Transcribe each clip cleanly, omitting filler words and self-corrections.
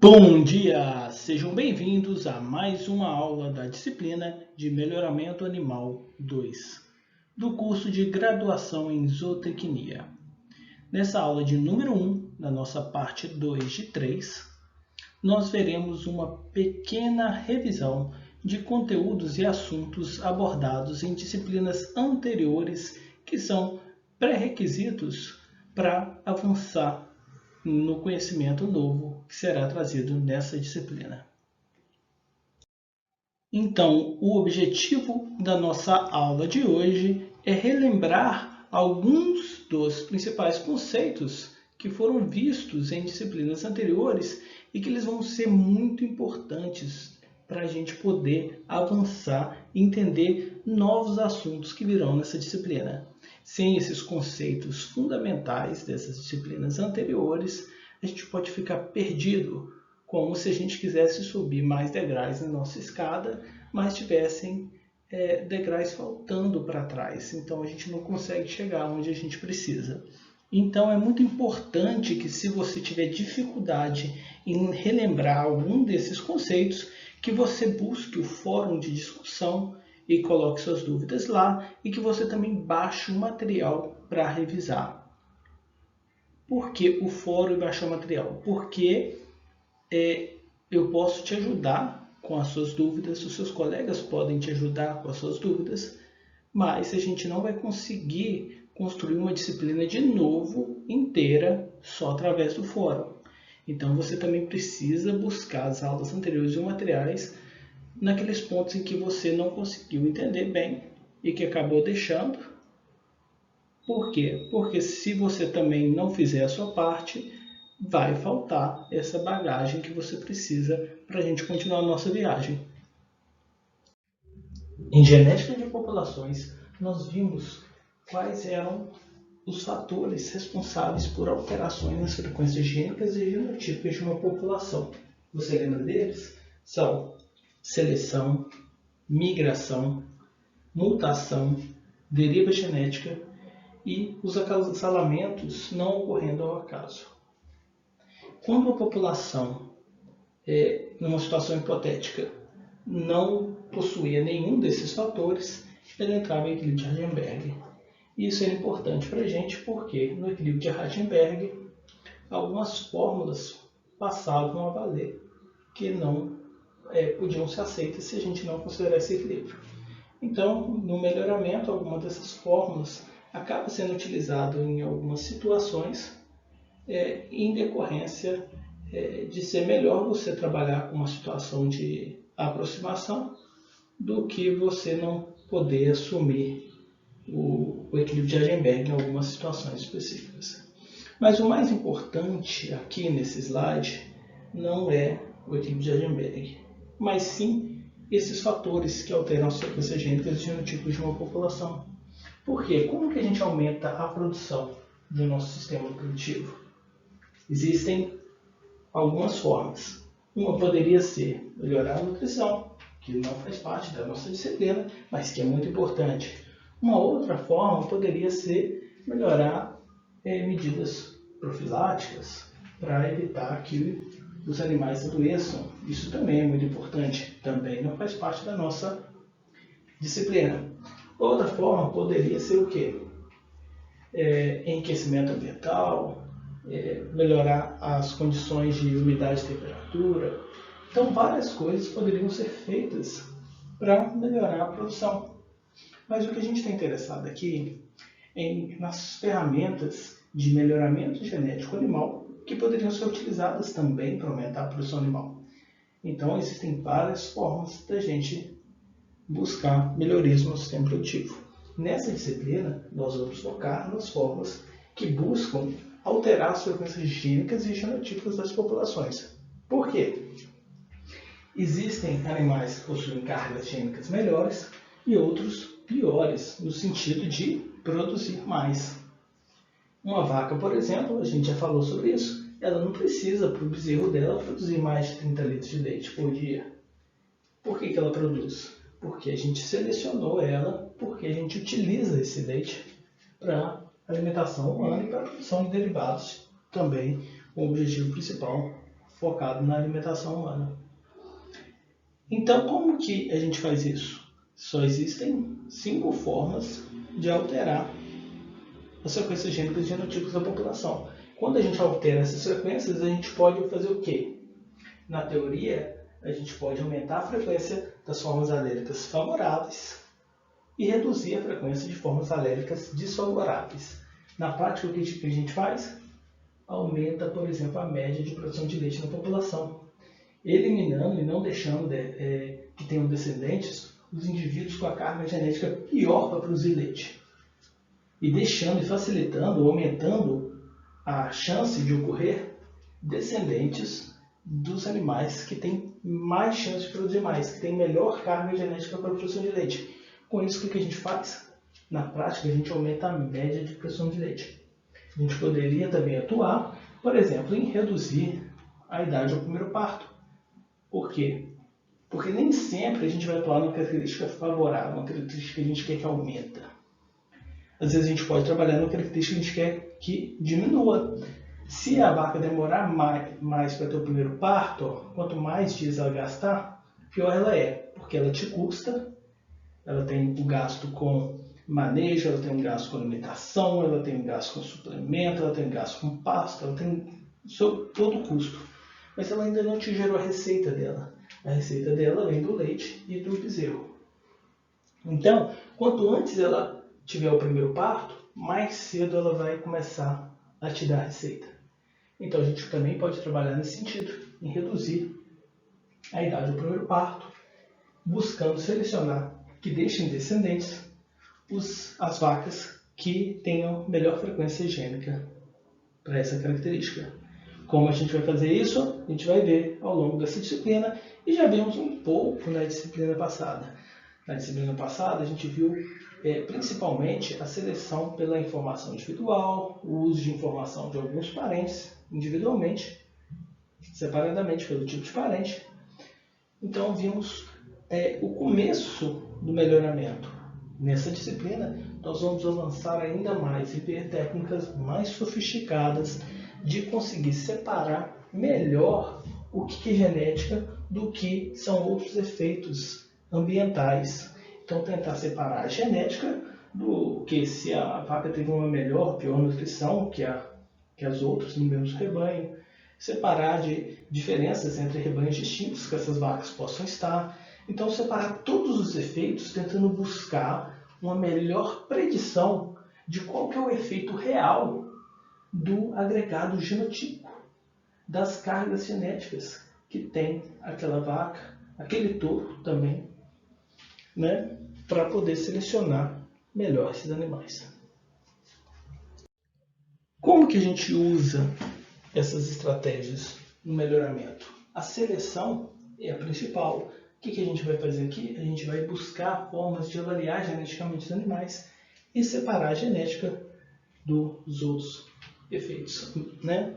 Bom dia! Sejam bem-vindos a mais uma aula da disciplina de Melhoramento Animal 2, do curso de Graduação em Zootecnia. Nessa aula de número 1, na nossa parte 2 de 3, nós veremos uma pequena revisão de conteúdos e assuntos abordados em disciplinas anteriores que são pré-requisitos para avançar no conhecimento novo que será trazido nessa disciplina. Então, o objetivo da nossa aula de hoje é relembrar alguns dos principais conceitos que foram vistos em disciplinas anteriores e que eles vão ser muito importantes para a gente poder avançar e entender novos assuntos que virão nessa disciplina. Sem esses conceitos fundamentais dessas disciplinas anteriores, a gente pode ficar perdido, como se a gente quisesse subir mais degraus na nossa escada, mas tivessem degraus faltando para trás. Então a gente não consegue chegar onde a gente precisa. Então é muito importante que, se você tiver dificuldade em relembrar algum desses conceitos, que você busque o fórum de discussão e coloque suas dúvidas lá, e que você também baixe o material para revisar. Por que o fórum e baixar o material? Porque eu posso te ajudar com as suas dúvidas, os seus colegas podem te ajudar com as suas dúvidas, mas a gente não vai conseguir construir uma disciplina de novo inteira só através do fórum. Então você também precisa buscar as aulas anteriores e materiais naqueles pontos em que você não conseguiu entender bem e que acabou deixando. Por quê? Porque se você também não fizer a sua parte, vai faltar essa bagagem que você precisa para a gente continuar a nossa viagem. Em genética de populações, nós vimos quais eram os fatores responsáveis por alterações nas frequências gênicas e genotípicas de uma população. Você lembra deles? São seleção, migração, mutação, deriva genética e os acasalamentos não ocorrendo ao acaso. Quando a população, numa situação hipotética, não possuía nenhum desses fatores, ela entrava em equilíbrio de Hardenberg. Isso é importante para a gente porque no equilíbrio de Hardenberg algumas fórmulas passavam a valer que não podiam ser aceitas se a gente não considerar esse equilíbrio. Então, no melhoramento, alguma dessas fórmulas acaba sendo utilizado em algumas situações em decorrência de ser melhor você trabalhar com uma situação de aproximação do que você não poder assumir o equilíbrio de Hardenberg em algumas situações específicas. Mas o mais importante aqui nesse slide não é o equilíbrio de Hardenberg, mas sim esses fatores que alteram as frequências gênicas e genotipos de uma população. Por quê? Como que a gente aumenta a produção do nosso sistema produtivo? Existem algumas formas. Uma poderia ser melhorar a nutrição, que não faz parte da nossa disciplina, mas que é muito importante. Uma outra forma poderia ser melhorar medidas profiláticas para evitar que os animais adoeçam. Isso também é muito importante, também não faz parte da nossa disciplina. Outra forma poderia ser o quê? Enriquecimento ambiental, melhorar as condições de umidade e temperatura. Então, várias coisas poderiam ser feitas para melhorar a produção. Mas o que a gente está interessado aqui é nas ferramentas de melhoramento genético animal que poderiam ser utilizadas também para aumentar a produção animal. Então, existem várias formas da gente buscar melhorias no sistema produtivo. Nessa disciplina, nós vamos focar nas formas que buscam alterar as frequências gênicas e genotípicas das populações. Por quê? Existem animais que possuem cargas gênicas melhores e outros piores, no sentido de produzir mais. Uma vaca, por exemplo, a gente já falou sobre isso, ela não precisa para o bezerro dela produzir mais de 30 litros de leite por dia. Por que ela produz? Porque a gente selecionou ela, porque a gente utiliza esse leite para alimentação humana e para a produção de derivados, também o objetivo principal focado na alimentação humana. Então, como que a gente faz isso? Só existem 5 formas de alterar as sequências gênicas e genotipos da população. Quando a gente altera essas frequências, a gente pode fazer o quê? Na teoria, a gente pode aumentar a frequência das formas aléricas favoráveis e reduzir a frequência de formas aléricas desfavoráveis. Na prática, o que a gente faz? Aumenta, por exemplo, a média de produção de leite na população, eliminando e não deixando que tenham descendentes os indivíduos com a carga genética pior para produzir leite, e deixando e facilitando, aumentando a chance de ocorrer descendentes dos animais que têm mais chance de produzir mais, que têm melhor carga genética para a produção de leite. Com isso, o que a gente faz? Na prática, a gente aumenta a média de produção de leite. A gente poderia também atuar, por exemplo, em reduzir a idade ao primeiro parto. Por quê? Porque nem sempre a gente vai atuar numa característica favorável, uma característica que a gente quer que aumenta. Às vezes a gente pode trabalhar numa característica que a gente quer que diminua. Se a vaca demorar mais para ter o primeiro parto, quanto mais dias ela gastar, pior ela é, porque ela te custa, ela tem o gasto com manejo, ela tem um gasto com alimentação, ela tem um gasto com suplemento, ela tem um gasto com pasto, ela tem todo o custo. Mas ela ainda não te gerou a receita dela. A receita dela vem do leite e do bezerro. Então, quanto antes ela tiver o primeiro parto, mais cedo ela vai começar a te dar a receita. Então a gente também pode trabalhar nesse sentido, em reduzir a idade do primeiro parto, buscando selecionar que deixem descendentes as vacas que tenham melhor frequência gênica para essa característica. Como a gente vai fazer isso, a gente vai ver ao longo dessa disciplina, e já vimos um pouco na disciplina passada. Na disciplina passada a gente viu principalmente a seleção pela informação individual, o uso de informação de alguns parentes individualmente, separadamente pelo tipo de parente. Então vimos o começo do melhoramento. Nessa disciplina nós vamos avançar ainda mais e ver técnicas mais sofisticadas de conseguir separar melhor o que é genética do que são outros efeitos ambientais. Então tentar separar a genética do que se a vaca teve uma melhor, pior nutrição que as outras no mesmo rebanho, separar de diferenças entre rebanhos distintos que essas vacas possam estar. Então separar todos os efeitos tentando buscar uma melhor predição de qual que é o efeito real do agregado genotípico, das cargas genéticas que tem aquela vaca, aquele touro também, né, para poder selecionar melhor esses animais. Como que a gente usa essas estratégias no melhoramento? A seleção é a principal. O que a gente vai fazer aqui? A gente vai buscar formas de avaliar geneticamente os animais e separar a genética dos outros efeitos, né?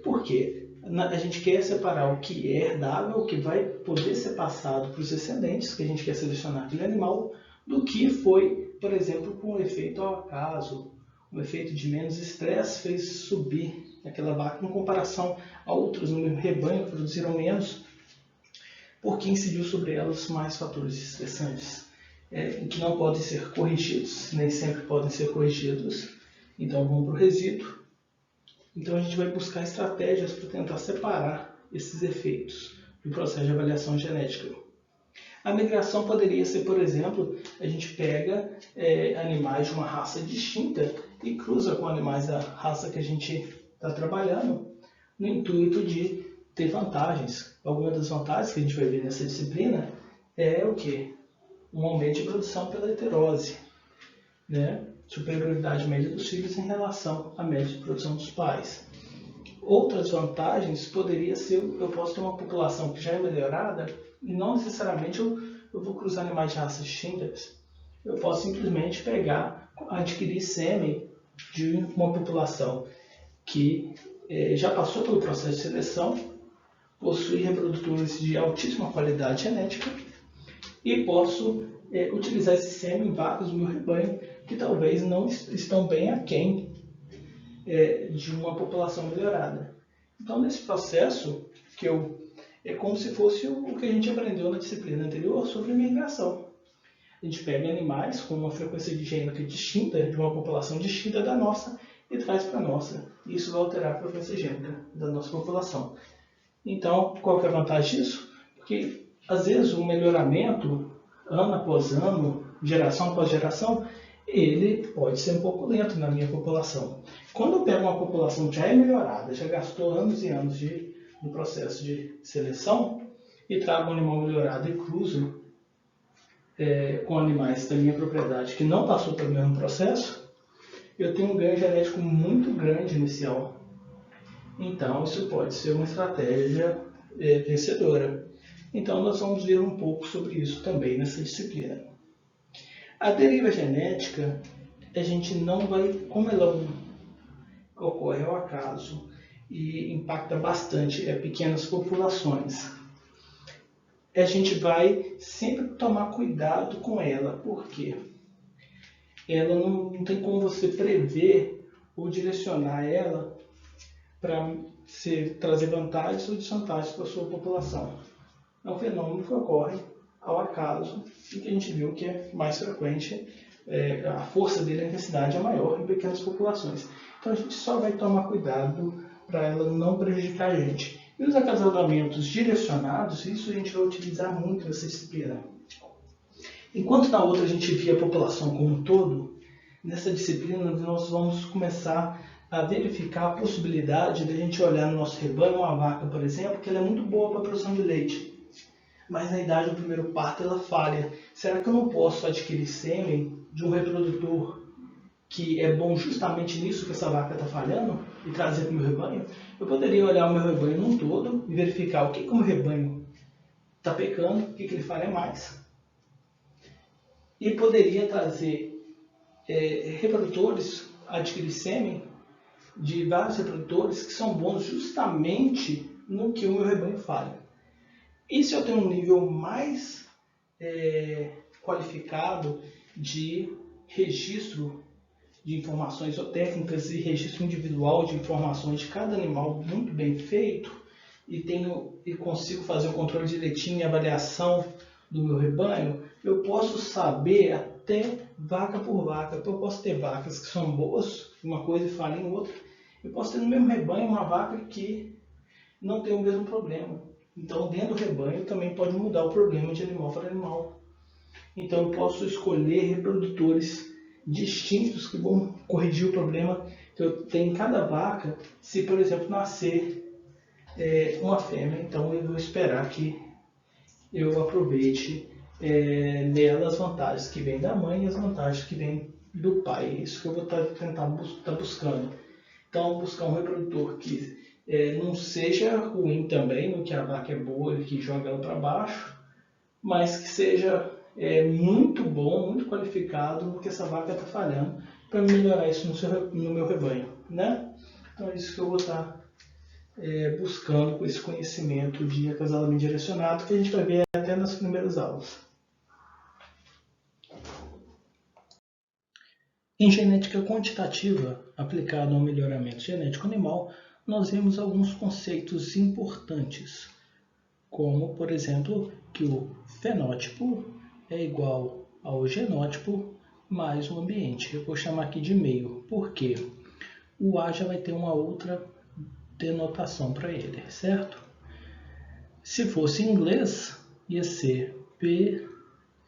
Por quê? A gente quer separar o que é herdável, o que vai poder ser passado para os descendentes, que a gente quer selecionar aquele animal, do que foi, por exemplo, com um efeito ao acaso, um efeito de menos estresse fez subir aquela vaca em comparação a outros no mesmo rebanho que produziram menos, porque incidiu sobre elas mais fatores estressantes, que não podem ser corrigidos, nem sempre podem ser corrigidos. Então vamos para o resíduo. Então a gente vai buscar estratégias para tentar separar esses efeitos do processo de avaliação genética. A migração poderia ser, por exemplo, a gente pega animais de uma raça distinta e cruza com animais da raça que a gente está trabalhando, no intuito de ter vantagens. Alguma das vantagens que a gente vai ver nessa disciplina é o quê? Um aumento de produção pela heterose, né? Superioridade média dos filhos em relação à média de produção dos pais. Outras vantagens poderia ser, eu posso ter uma população que já é melhorada e não necessariamente eu vou cruzar animais de raças distintas. Eu posso simplesmente adquirir sêmen de uma população que já passou pelo processo de seleção, possui reprodutores de altíssima qualidade genética e posso utilizar esse sêmen em vacas do meu rebanho que talvez não estão bem aquém de uma população melhorada. Então, nesse processo, é como se fosse o que a gente aprendeu na disciplina anterior sobre migração. A gente pega animais com uma frequência gênica distinta, de uma população distinta da nossa, e traz para a nossa. Isso vai alterar a frequência gênica da nossa população. Então, qual que é a vantagem disso? Porque, às vezes, o melhoramento, ano após ano, geração após geração, ele pode ser um pouco lento na minha população. Quando eu pego uma população que já é melhorada, já gastou anos e anos no processo de seleção, e trago um animal melhorado e cruzo com animais da minha propriedade que não passou pelo mesmo processo, eu tenho um ganho genético muito grande inicial. Então, isso pode ser uma estratégia vencedora. Então, nós vamos ver um pouco sobre isso também nessa disciplina. A deriva genética, a gente não vai, como ela ocorre ao acaso e impacta bastante pequenas populações, a gente vai sempre tomar cuidado com ela, porque ela não tem como você prever ou direcionar ela para trazer vantagens ou desvantagens para a sua população. É um fenômeno que ocorre ao acaso e que a gente viu que é mais frequente, a força dele, a intensidade é maior em pequenas populações. Então a gente só vai tomar cuidado para ela não prejudicar a gente. E os acasalamentos direcionados, isso a gente vai utilizar muito nessa disciplina. Enquanto na outra a gente via a população como um todo, nessa disciplina nós vamos começar a verificar a possibilidade de a gente olhar no nosso rebanho uma vaca, por exemplo, que ela é muito boa para a produção de leite, mas na idade do primeiro parto ela falha. Será que eu não posso adquirir sêmen de um reprodutor que é bom justamente nisso que essa vaca está falhando e trazer para o meu rebanho? Eu poderia olhar o meu rebanho num todo e verificar o que o meu rebanho está pecando, o que ele falha mais. E poderia trazer reprodutores, adquirir sêmen de vários reprodutores que são bons justamente no que o meu rebanho falha. E se eu tenho um nível mais qualificado de registro de informações zootécnicas e registro individual de informações de cada animal muito bem feito, e consigo fazer o controle direitinho e avaliação do meu rebanho, eu posso saber até vaca por vaca. Então eu posso ter vacas que são boas, uma coisa e falha em outra. Eu posso ter no mesmo rebanho uma vaca que não tem o mesmo problema. Então dentro do rebanho também pode mudar o problema de animal para animal. Então eu posso escolher reprodutores distintos que vão corrigir o problema que eu tenho em cada vaca. Se, por exemplo, nascer uma fêmea, então eu vou esperar que eu aproveite nela as vantagens que vêm da mãe e as vantagens que vêm do pai. É isso que eu vou tentar buscando. Então, buscar um reprodutor que não seja ruim também, no que a vaca é boa e que joga ela para baixo, mas que seja muito bom, muito qualificado no que essa vaca está falhando, para melhorar isso no meu rebanho, né? Então é isso que eu vou estar buscando com esse conhecimento de acasalamento direcionado, que a gente vai ver até nas primeiras aulas. Em genética quantitativa, aplicada ao melhoramento genético animal, nós vemos alguns conceitos importantes, como, por exemplo, que o fenótipo é igual ao genótipo mais o ambiente. Eu vou chamar aqui de meio, porque o A já vai ter uma outra denotação para ele, certo? Se fosse em inglês, ia ser P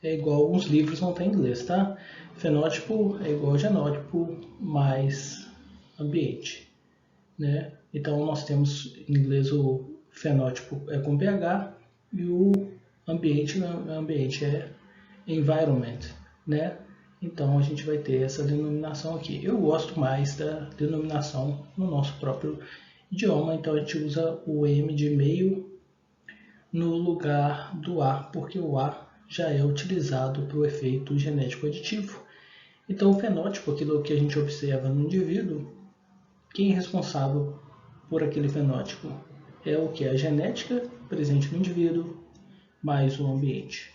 é igual, alguns livros não tem inglês, tá? Fenótipo é igual a genótipo mais ambiente, né? Então nós temos em inglês o fenótipo é com PH e o ambiente é environment, né? Então a gente vai ter essa denominação aqui. Eu gosto mais da denominação no nosso próprio idioma, então a gente usa o M de meio no lugar do A, porque o A já é utilizado para o efeito genético aditivo. Então o fenótipo, aquilo que a gente observa no indivíduo, quem é responsável por aquele fenótipo é o que? A genética presente no indivíduo mais o ambiente.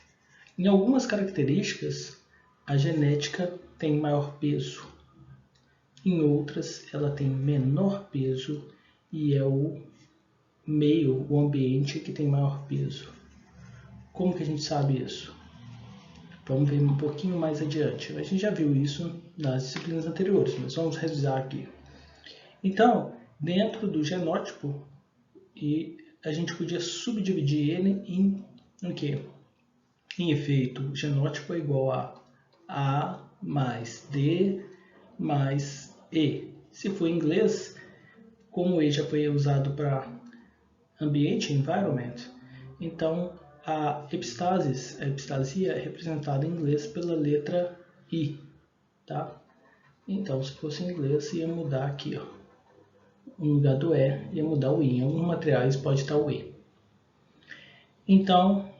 Em algumas características, a genética tem maior peso. Em outras, ela tem menor peso e é o meio, o ambiente que tem maior peso. Como que a gente sabe isso? Vamos ver um pouquinho mais adiante. A gente já viu isso nas disciplinas anteriores, mas vamos revisar aqui. Então, dentro do genótipo, a gente podia subdividir ele em o quê? Em efeito, genótipo é igual a mais D mais E. Se for em inglês, como E já foi usado para ambiente, environment, então a epistasia é representada em inglês pela letra I, tá? Então, se fosse em inglês, ia mudar aqui, ó. No lugar do E, ia mudar o I. Em alguns materiais pode estar o E. Então,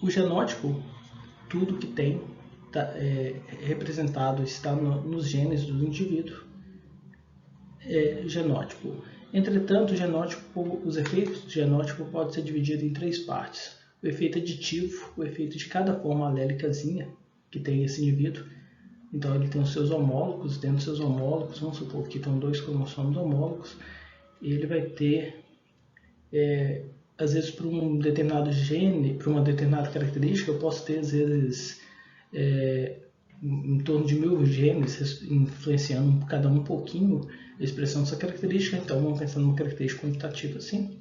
o genótipo, tudo que tem representado está nos genes do indivíduo, é genótipo. Entretanto, os efeitos do genótipo podem ser divididos em 3 partes. O efeito aditivo, o efeito de cada forma alélicazinha que tem esse indivíduo. Então ele tem os seus homólogos, dentro dos seus homólogos, vamos supor que estão 2 cromossomos homólogos, e ele vai ter, às vezes para um determinado gene, para uma determinada característica, eu posso ter às vezes em torno de 1000 genes influenciando cada um pouquinho a expressão dessa característica. Então vamos pensar numa característica quantitativa assim.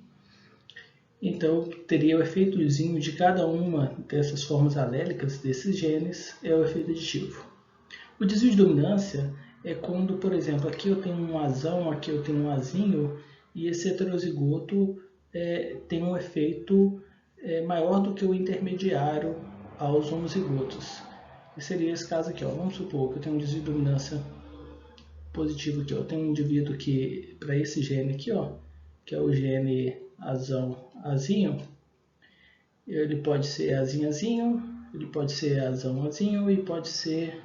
Então teria o efeitozinho de cada uma dessas formas alélicas desses genes, é o efeito aditivo. O desvio de dominância é quando, por exemplo, aqui eu tenho um azão, aqui eu tenho um azinho, e esse heterozigoto tem um efeito maior do que o intermediário aos homozigotos. E seria esse caso aqui, ó. Vamos supor que eu tenho um desvio de dominância positivo aqui, ó. Eu tenho um indivíduo que, para esse gene aqui, ó, que é o gene azão-azinho, ele pode ser azinho-azinho, ele pode ser azão-azinho e pode ser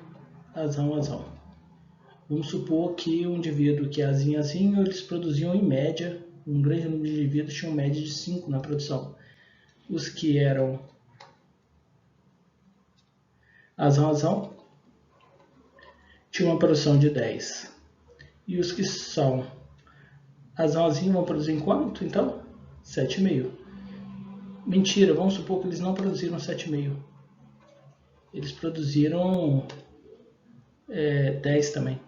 azão-azão. Vamos supor que o indivíduo que é azinho-azinho, eles produziam em média, um grande número de indivíduos tinham média de 5 na produção. Os que eram azão-azão tinham uma produção de 10. E os que são azão-azinho vão produzir em quanto? Então, 7,5. Mentira, vamos supor que eles não produziram 7,5. Eles produziram 10 também.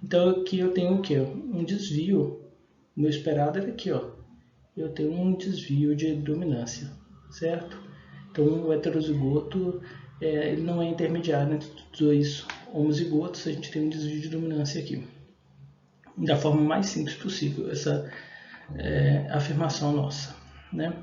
Então aqui eu tenho o que? Um desvio. O meu esperado era aqui, ó. Eu tenho um desvio de dominância, certo? Então o heterozigoto ele não é intermediário entre os 2 homozigotos, a gente tem um desvio de dominância aqui. Da forma mais simples possível, essa afirmação nossa, né?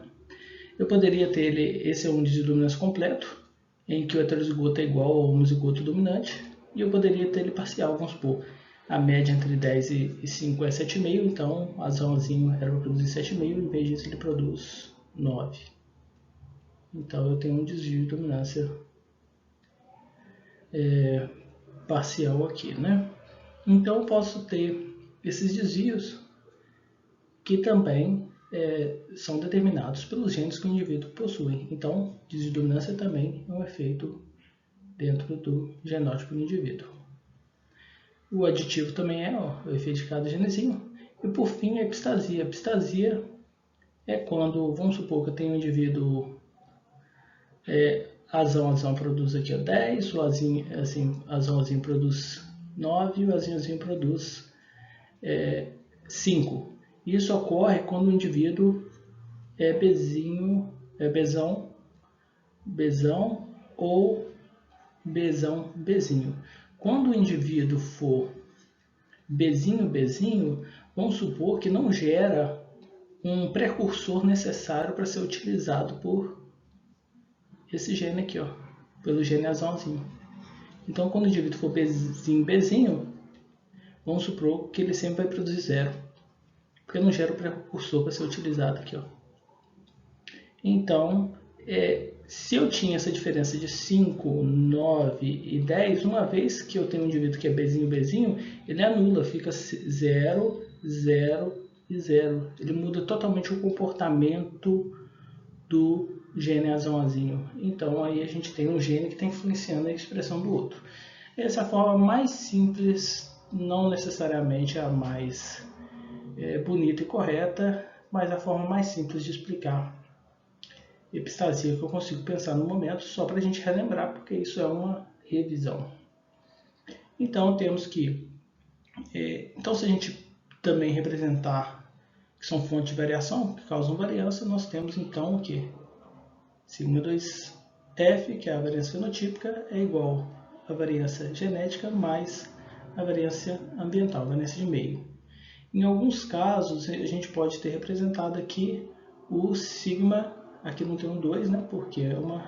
Eu poderia ter esse é um desvio de dominância completo, em que o heterozigoto é igual ao homozigoto dominante, e eu poderia ter ele parcial, vamos supor, a média entre 10 e 5 é 7,5, então o azãozinho era para produzir 7,5, em vez disso ele produz 9. Então eu tenho um desvio de dominância parcial aqui, né? Então eu posso ter esses desvios que também são determinados pelos genes que o indivíduo possui. Então, desvio de dominância também é um efeito dentro do genótipo do indivíduo. O aditivo também é o efeito de cada genezinho. E por fim, a epistasia. A epistasia é quando, vamos supor que eu tenho um indivíduo azão produz aqui 10, o azãozinho produz 9 e o azinhozinho produz 5. Isso ocorre quando o indivíduo é bezão ou bezinho. Quando o indivíduo for bezinho, vamos supor que não gera um precursor necessário para ser utilizado por esse gene aqui, ó, pelo gene azãozinho. Então, quando o indivíduo for bezinho, vamos supor que ele sempre vai produzir 0, porque não gera o precursor para ser utilizado aqui, ó. Então, se eu tinha essa diferença de 5, 9 e 10, uma vez que eu tenho um indivíduo que é bezinho, ele anula, fica 0, 0 e 0. Ele muda totalmente o comportamento do gene azãozinho. Então aí a gente tem um gene que está influenciando a expressão do outro. Essa é a forma mais simples, não necessariamente a mais bonita e correta, mas a forma mais simples de explicar epistasia que eu consigo pensar no momento, só para a gente relembrar, porque isso é uma revisão. Então temos que, então se a gente também representar que são fontes de variação, que causam variância, nós temos então o que? Sigma 2F, que é a variância fenotípica, é igual à variância genética mais a variância ambiental, a variância de meio. Em alguns casos, a gente pode ter representado aqui o sigma, aqui não tem um 2, né, porque não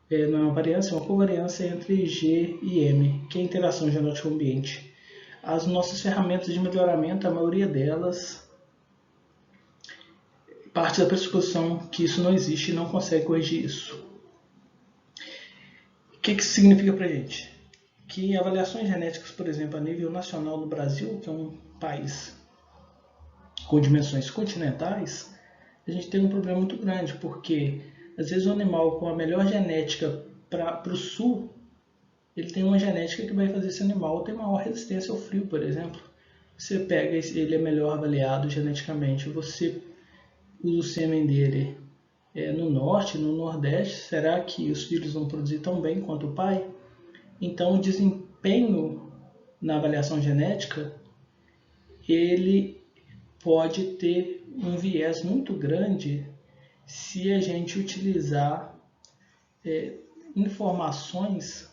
é uma variância, é uma covariância entre G e M, que é a interação genótico-ambiente. As nossas ferramentas de melhoramento, a maioria delas, parte da pressuposição que isso não existe e não consegue corrigir isso. O que isso significa para a gente? Que avaliações genéticas, por exemplo, a nível nacional do Brasil, que é um país com dimensões continentais, a gente tem um problema muito grande, porque às vezes o animal com a melhor genética para o sul, ele tem uma genética que vai fazer esse animal ter maior resistência ao frio, por exemplo. Você pega, ele é melhor avaliado geneticamente, você usa o sêmen dele no norte, no nordeste, será que os filhos vão produzir tão bem quanto o pai? Então o desempenho na avaliação genética, ele pode ter um viés muito grande se a gente utilizar informações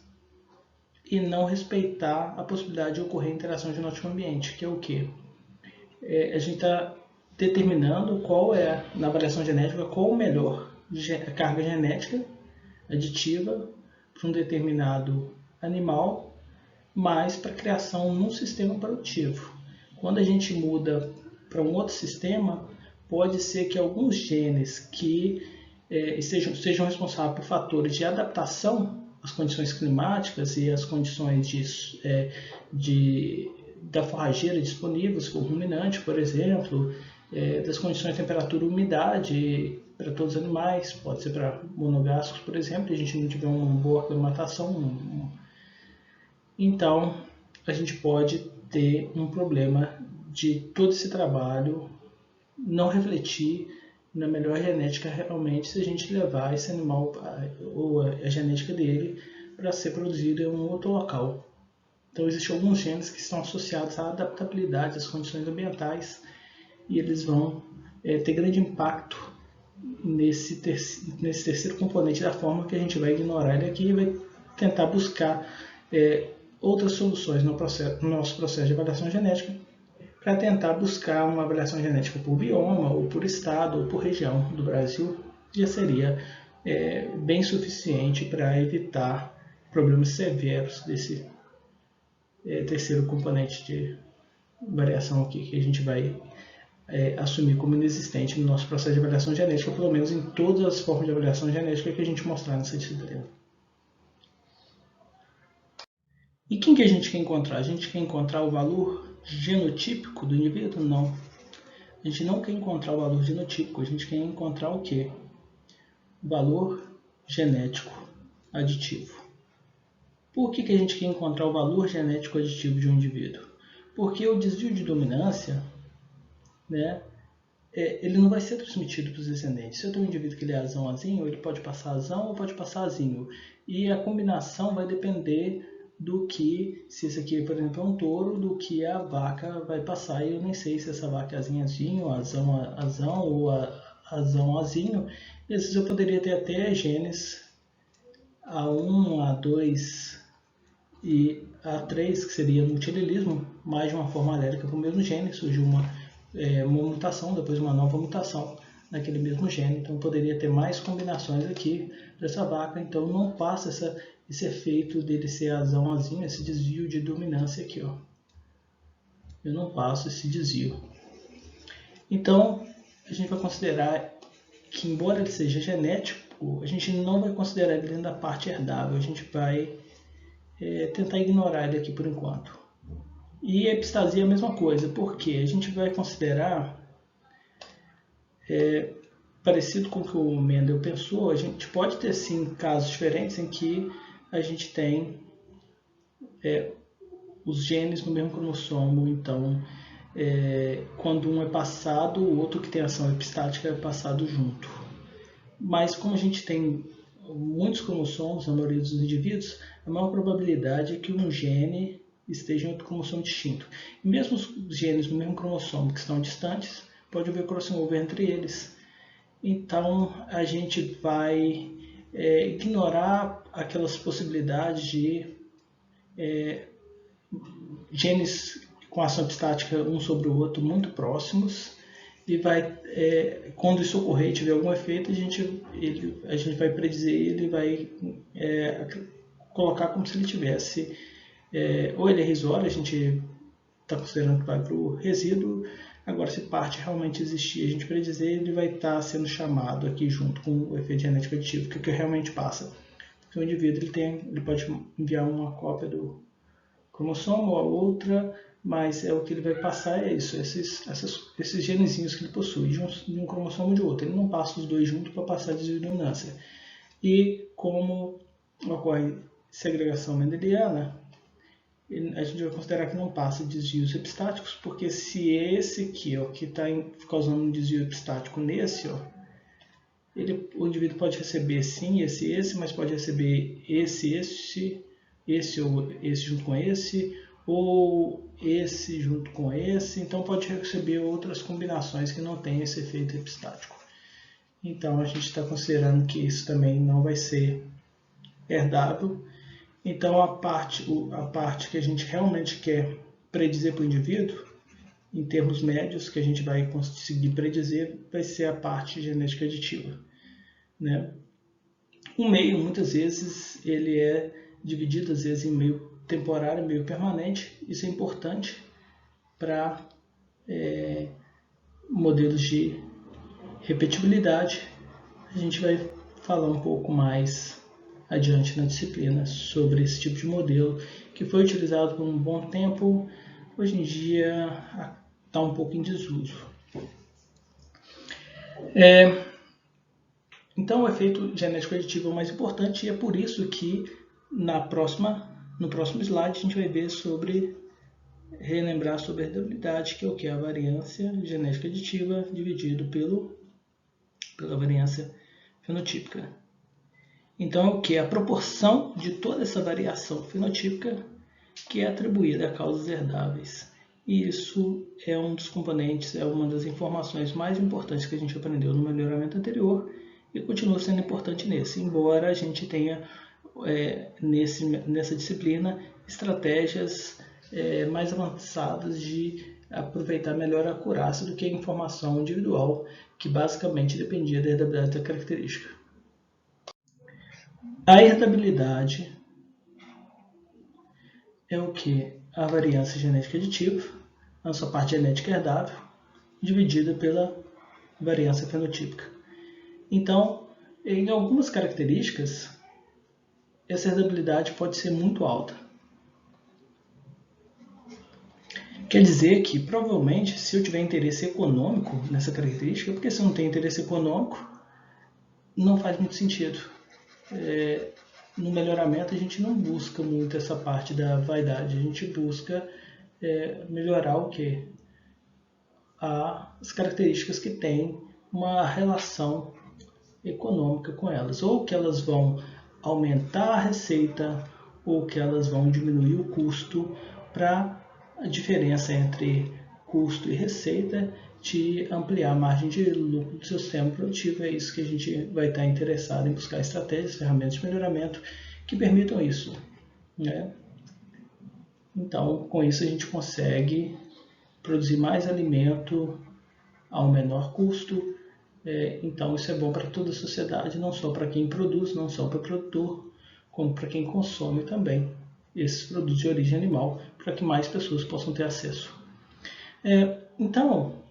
e não respeitar a possibilidade de ocorrer interação genótico-ambiente, que é o quê? A gente está determinando qual é, na avaliação genética, qual o melhor carga genética aditiva para um determinado animal, mas para a criação num sistema produtivo. Quando a gente muda para um outro sistema, pode ser que alguns genes que sejam responsáveis por fatores de adaptação às condições climáticas e às condições da forrageira disponível, se for ruminante, por exemplo, das condições de temperatura e umidade para todos os animais, pode ser para monogástricos, por exemplo, e a gente não tiver uma boa aclimatação. Então, a gente pode ter um problema de todo esse trabalho não refletir na melhor genética realmente se a gente levar esse animal ou a genética dele para ser produzido em um outro local. Então existem alguns genes que estão associados à adaptabilidade às condições ambientais e eles vão ter grande impacto nesse terceiro componente da forma, que a gente vai ignorar ele aqui e vai tentar buscar outras soluções no nosso processo de avaliação genética para tentar buscar uma avaliação genética por bioma, ou por estado, ou por região do Brasil, já seria bem suficiente para evitar problemas severos desse terceiro componente de variação aqui, que a gente vai assumir como inexistente no nosso processo de avaliação genética, pelo menos em todas as formas de avaliação genética que a gente mostrar nessa disciplina. E quem que a gente quer encontrar? A gente quer encontrar o valor genotípico do indivíduo? Não. A gente não quer encontrar o valor genotípico, a gente quer encontrar o quê? O valor genético aditivo. Por que a gente quer encontrar o valor genético aditivo de um indivíduo? Porque o desvio de dominância, ele não vai ser transmitido para os descendentes. Se eu tenho um indivíduo que ele é azão-azinho, ele pode passar azão ou pode passar azinho. E a combinação vai depender do que, se esse aqui, por exemplo, é um touro, do que a vaca vai passar. E eu nem sei se essa vaca é azinho-azinho, azão-azão ou azão-azinho. E às vezes eu poderia ter até genes A1, A2 e A3, que seria multialelismo, mais de uma forma alélica para o mesmo gene, surgiu uma mutação, depois uma nova mutação naquele mesmo gene, então poderia ter mais combinações aqui dessa vaca, então não passa esse efeito dele ser azão-azinho, esse desvio de dominância aqui, ó. Eu não passo esse desvio. Então, a gente vai considerar que, embora ele seja genético, a gente não vai considerar ele dentro da parte herdável, a gente vai tentar ignorar ele aqui por enquanto. E a epistasia é a mesma coisa, porque a gente vai considerar, parecido com o que o Mendel pensou, a gente pode ter sim casos diferentes em que a gente tem os genes no mesmo cromossomo, então quando um é passado, o outro que tem ação epistática é passado junto. Mas como a gente tem muitos cromossomos na maioria dos indivíduos, a maior probabilidade é que um gene esteja em outro cromossomo distinto. E mesmo os genes no mesmo cromossomo que estão distantes, pode haver crossover entre eles. Então a gente vai ignorar aquelas possibilidades de genes com ação epistática um sobre o outro muito próximos, e vai, quando isso ocorrer e tiver algum efeito, a gente vai predizer ele, vai colocar como se ele tivesse, ou ele é irrisório, a gente está considerando que vai para o resíduo. Agora, se parte realmente existir, a gente predizer, ele vai estar sendo chamado aqui junto com o efeito genético aditivo, que é o que realmente passa. Porque o indivíduo ele pode enviar uma cópia do cromossomo ou a outra, mas o que ele vai passar é isso, esses genezinhos que ele possui, de um cromossomo ou de outro. Ele não passa os dois juntos para passar a desdominância. E como ocorre segregação mendeliana, a gente vai considerar que não passa desvios epistáticos, porque se esse aqui, que está causando um desvio epistático nesse, o indivíduo pode receber sim esse, mas pode receber esse ou esse junto com esse, ou esse junto com esse, então pode receber outras combinações que não têm esse efeito epistático. Então a gente está considerando que isso também não vai ser herdável. Então a parte que a gente realmente quer predizer para o indivíduo, em termos médios, que a gente vai conseguir predizer, vai ser a parte genética aditiva, né? O meio, muitas vezes, ele é dividido às vezes em meio temporário e meio permanente. Isso é importante para modelos de repetibilidade. A gente vai falar um pouco mais adiante na disciplina sobre esse tipo de modelo, que foi utilizado por um bom tempo, hoje em dia está um pouco em desuso. Então o efeito genético aditivo é o mais importante, e é por isso que no próximo slide a gente vai ver relembrar sobre a herdabilidade, que é o que? A variância genética aditiva dividido pela variância fenotípica. Então é o que? A proporção de toda essa variação fenotípica que é atribuída a causas herdáveis. E isso é um dos componentes, é uma das informações mais importantes que a gente aprendeu no melhoramento anterior e continua sendo importante nesse, embora a gente tenha nessa disciplina estratégias mais avançadas de aproveitar melhor a acurácia do que a informação individual, que basicamente dependia da herdabilidade da característica. A herdabilidade é o que? A variância genética aditiva, a sua parte genética herdável, dividida pela variância fenotípica. Então, em algumas características, essa herdabilidade pode ser muito alta. Quer dizer que, provavelmente, se eu tiver interesse econômico nessa característica, porque se eu não tenho interesse econômico, não faz muito sentido. No melhoramento, a gente não busca muito essa parte da vaidade, a gente busca melhorar o quê? As características que têm uma relação econômica com elas, ou que elas vão aumentar a receita, ou que elas vão diminuir o custo, para a diferença entre custo e receita de ampliar a margem de lucro do seu sistema produtivo. É isso que a gente vai estar interessado em buscar estratégias, ferramentas de melhoramento que permitam isso, né? Então, com isso a gente consegue produzir mais alimento a um menor custo. Então isso é bom para toda a sociedade, não só para quem produz, não só para o produtor, como para quem consome também esses produtos de origem animal, para que mais pessoas possam ter acesso. Então,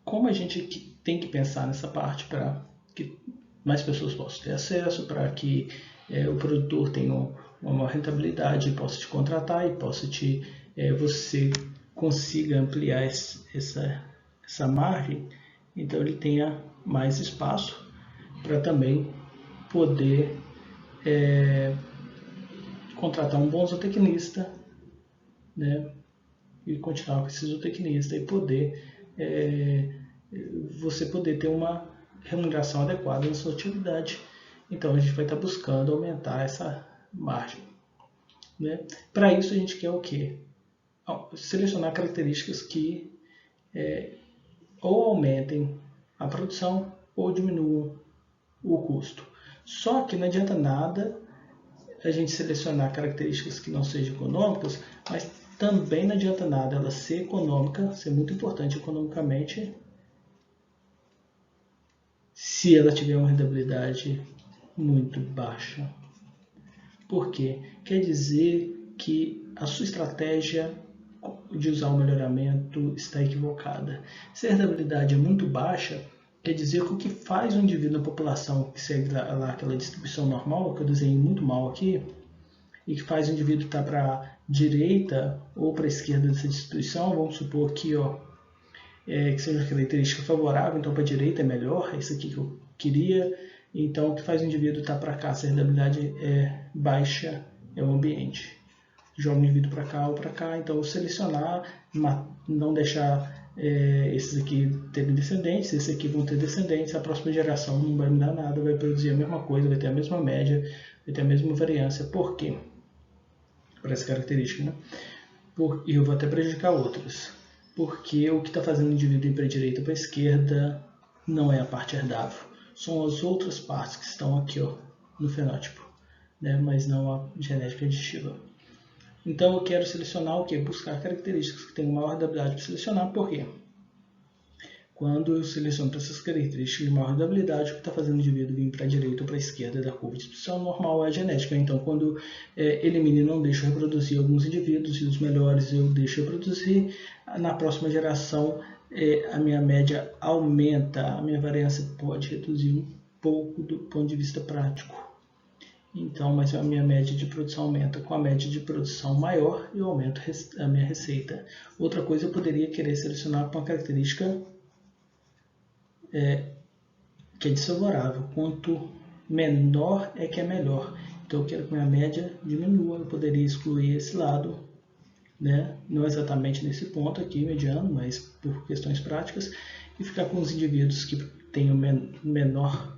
como a gente tem que pensar nessa parte para que mais pessoas possam ter acesso, para que o produtor tenha uma maior rentabilidade, possa te contratar e você consiga ampliar essa margem, então ele tenha mais espaço para também poder contratar um bom zootecnista, né, e continuar com esse zootecnista e poder você poder ter uma remuneração adequada na sua atividade. Então a gente vai estar buscando aumentar essa margem, né? Para isso a gente quer o quê? Selecionar características que ou aumentem a produção ou diminuam o custo. Só que não adianta nada a gente selecionar características que não sejam econômicas, mas também não adianta nada ela ser econômica, ser muito importante economicamente, se ela tiver uma rentabilidade muito baixa. Por quê? Quer dizer que a sua estratégia de usar o melhoramento está equivocada. Se a rentabilidade é muito baixa, quer dizer que o que faz o indivíduo na população que segue lá aquela distribuição normal, que eu desenhei muito mal aqui, e que faz o indivíduo estar para a direita ou para a esquerda dessa distribuição, vamos supor aqui, que seja uma característica favorável, então para a direita é melhor, é isso aqui que eu queria. Então o que faz o indivíduo estar para cá, se a rentabilidade é baixa, é o ambiente. Joga o indivíduo para cá ou para cá, então selecionar, não deixar esses aqui terem descendentes, esses aqui vão ter descendentes, a próxima geração não vai mudar nada, vai produzir a mesma coisa, vai ter a mesma média, vai ter a mesma variância. Por quê? Por essa característica, né? E eu vou até prejudicar outros. Porque o que está fazendo o indivíduo ir para a direita ou para a esquerda não é a parte herdável. São as outras partes que estão aqui no fenótipo, né? Mas não a genética aditiva. Então eu quero selecionar o quê? Buscar características que tenham maior herdabilidade para selecionar. Por quê? Quando eu seleciono para essas características de maior herdabilidade, o que está fazendo o indivíduo vir para a direita ou para a esquerda da curva de distribuição normal é a genética. Então, quando elimino e não deixo reproduzir alguns indivíduos, e os melhores eu deixo reproduzir, na próxima geração a minha média aumenta, a minha variância pode reduzir um pouco do ponto de vista prático. Então, mas a minha média de produção aumenta. Com a média de produção maior, eu aumento a minha receita. Outra coisa, eu poderia querer selecionar uma característica que é desfavorável. Quanto menor é que é melhor. Então eu quero que minha média diminua. Eu poderia excluir esse lado, né? Não exatamente nesse ponto aqui, mediano, mas por questões práticas, e ficar com os indivíduos que tenham menor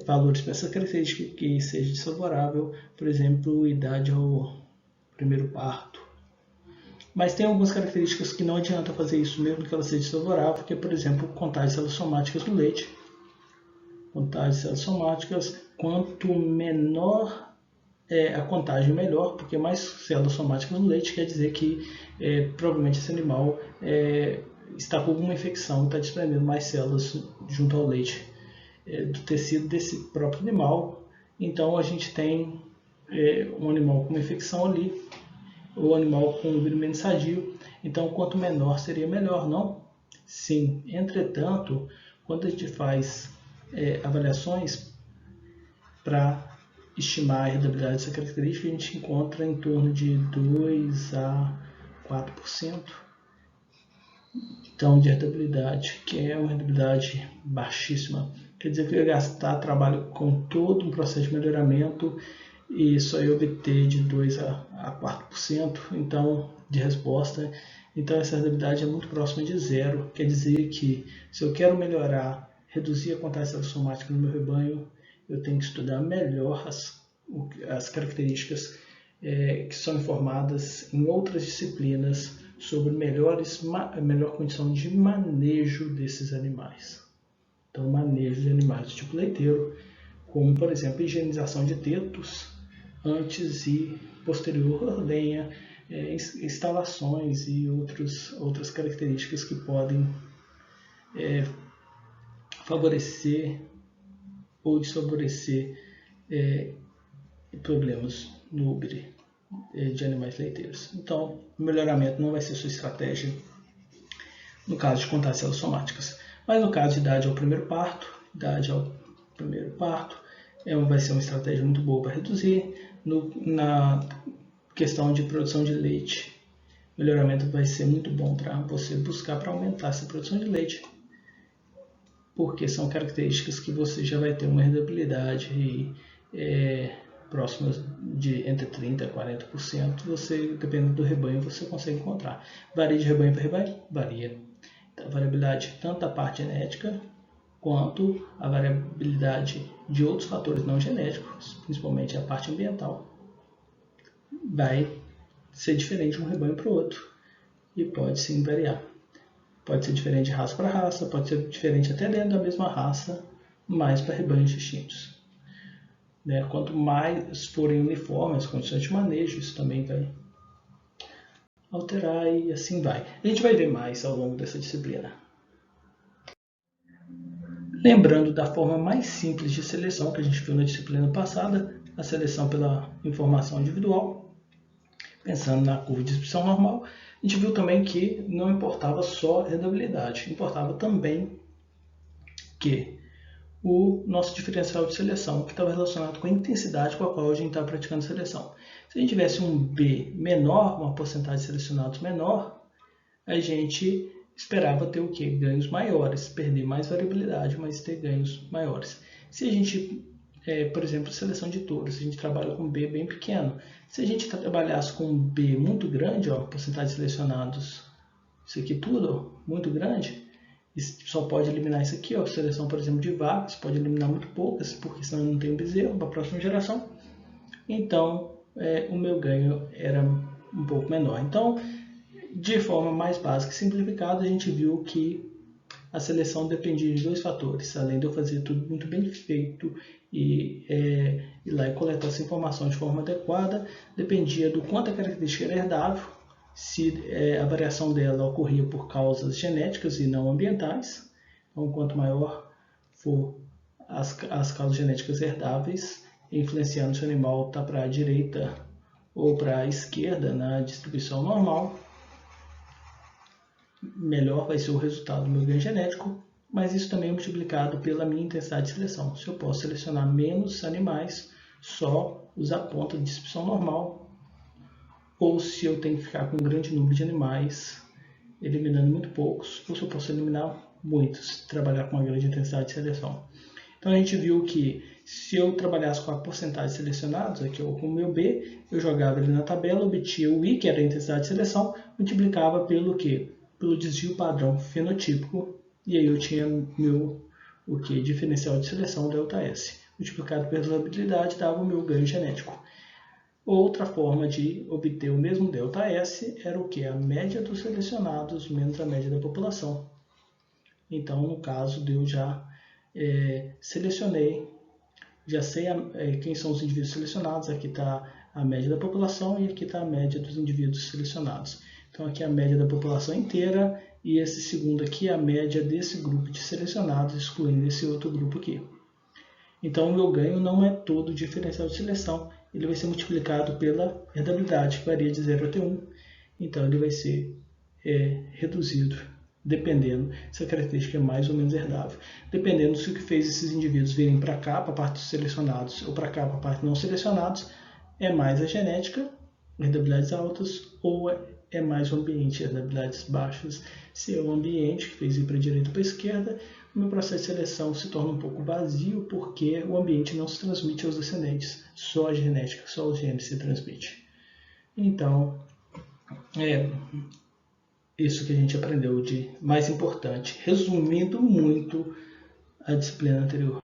valores para essa característica que seja desfavorável, por exemplo, idade ao primeiro parto. Mas tem algumas características que não adianta fazer isso mesmo que ela seja desfavorável, que é, por exemplo, contagem de células somáticas no leite. Contagem de células somáticas, quanto menor a contagem, melhor, porque mais células somáticas no leite quer dizer que provavelmente esse animal está com alguma infecção e está desprendendo mais células junto ao leite do tecido desse próprio animal. Então a gente tem um animal com uma infecção ali, ou animal com um vírus menos sadio. Então quanto menor seria melhor, não? Sim. Entretanto, quando a gente faz avaliações para estimar a herdabilidade dessa característica, a gente encontra em torno de 2 a 4%. Então, de herdabilidade, que é uma herdabilidade baixíssima. Quer dizer que eu ia gastar trabalho com todo um processo de melhoramento e só ia obter de 2 a 4% então, de resposta. Então, essa herdabilidade é muito próxima de zero. Quer dizer que se eu quero melhorar, reduzir a contagem de células somáticas no meu rebanho, eu tenho que estudar melhor as características que são informadas em outras disciplinas sobre melhor condição de manejo desses animais. Então, manejo de animais do tipo leiteiro, como, por exemplo, higienização de tetos antes e posterior à ordenha, instalações e outras características que podem favorecer ou desfavorecer problemas no úbere de animais leiteiros. Então, o melhoramento não vai ser sua estratégia no caso de contagem de células somáticas. Mas no caso de idade ao primeiro parto, vai ser uma estratégia muito boa para reduzir. Na questão de produção de leite, o melhoramento vai ser muito bom para você buscar para aumentar essa produção de leite, porque são características que você já vai ter uma herdabilidade próximas de entre 30% a 40%, você, dependendo do rebanho, você consegue encontrar. Varia de rebanho para rebanho? Varia. A variabilidade tanto da parte genética, quanto a variabilidade de outros fatores não genéticos, principalmente a parte ambiental, vai ser diferente de um rebanho para o outro e pode sim variar. Pode ser diferente de raça para raça, pode ser diferente até dentro da mesma raça, mas para rebanhos distintos. Quanto mais forem uniformes as condições de manejo, isso também vai alterar e assim vai. A gente vai ver mais ao longo dessa disciplina. Lembrando da forma mais simples de seleção que a gente viu na disciplina passada, a seleção pela informação individual. Pensando na curva de distribuição normal, a gente viu também que não importava só a herdabilidade, importava também que o nosso diferencial de seleção, que estava relacionado com a intensidade com a qual a gente está praticando seleção. Se a gente tivesse um B menor, uma porcentagem de selecionados menor, a gente esperava ter o quê? Ganhos maiores, perder mais variabilidade, mas ter ganhos maiores. Se a gente, por exemplo, seleção de touros, a gente trabalha com B bem pequeno. Se a gente trabalhasse com um B muito grande, porcentagem de selecionados, isso aqui tudo, muito grande, só pode eliminar isso aqui, seleção, por exemplo, de vacas, pode eliminar muito poucas, porque senão não tem um bezerro para a próxima geração. Então, o meu ganho era um pouco menor. Então, de forma mais básica e simplificada, a gente viu que a seleção dependia de dois fatores. Além de eu fazer tudo muito bem feito e ir lá e coletar essa informação de forma adequada, dependia do quanto a característica era herdável, se a variação dela ocorria por causas genéticas e não ambientais. Então, quanto maior for as causas genéticas herdáveis, influenciando se o animal está para a direita ou para a esquerda na distribuição normal, melhor vai ser o resultado do meu ganho genético, mas isso também é multiplicado pela minha intensidade de seleção. Se eu posso selecionar menos animais, só usar a ponta de distribuição normal, ou se eu tenho que ficar com um grande número de animais, eliminando muito poucos, ou se eu posso eliminar muitos, trabalhar com uma grande intensidade de seleção. Então a gente viu que se eu trabalhasse com a porcentagem de selecionados, aqui com o meu B, eu jogava ele na tabela, obtia o I, que era a intensidade de seleção, multiplicava pelo quê? Pelo desvio padrão fenotípico, e aí eu tinha meu diferencial de seleção, ΔS. Multiplicado pela habilidade dava o meu ganho genético. Outra forma de obter o mesmo ΔS era o que? A média dos selecionados menos a média da população. Então, no caso, eu já selecionei, já sei quem são os indivíduos selecionados, aqui está a média da população e aqui está a média dos indivíduos selecionados. Então, aqui é a média da população inteira e esse segundo aqui é a média desse grupo de selecionados, excluindo esse outro grupo aqui. Então, o meu ganho não é todo o diferencial de seleção, ele vai ser multiplicado pela herdabilidade, que varia de 0 até 1. Então, ele vai ser reduzido, dependendo se a característica é mais ou menos herdável. Dependendo se o que fez esses indivíduos virem para cá, para a parte dos selecionados, ou para cá, para a parte não selecionados, é mais a genética, herdabilidades altas, ou é mais o ambiente, herdabilidades baixas. Se é o ambiente que fez ir para a direita ou para a esquerda, o meu processo de seleção se torna um pouco vazio, porque o ambiente não se transmite aos descendentes, só a genética, só os genes se transmite. Então, isso que a gente aprendeu de mais importante, resumindo muito a disciplina anterior.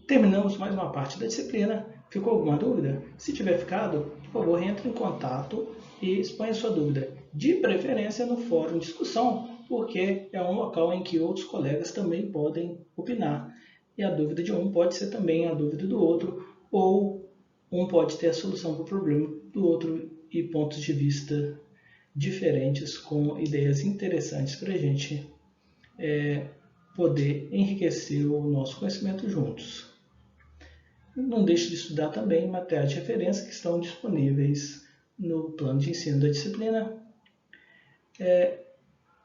Terminamos mais uma parte da disciplina. Ficou alguma dúvida? Se tiver ficado, por favor, entre em contato e exponha sua dúvida. De preferência no fórum de discussão, porque é um local em que outros colegas também podem opinar. E a dúvida de um pode ser também a dúvida do outro, ou um pode ter a solução para o problema do outro e pontos de vista diferentes com ideias interessantes para a gente poder enriquecer o nosso conhecimento juntos. Não deixe de estudar também materiais de referência que estão disponíveis no plano de ensino da disciplina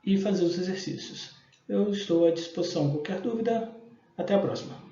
e fazer os exercícios. Eu estou à disposição. Qualquer dúvida, até a próxima.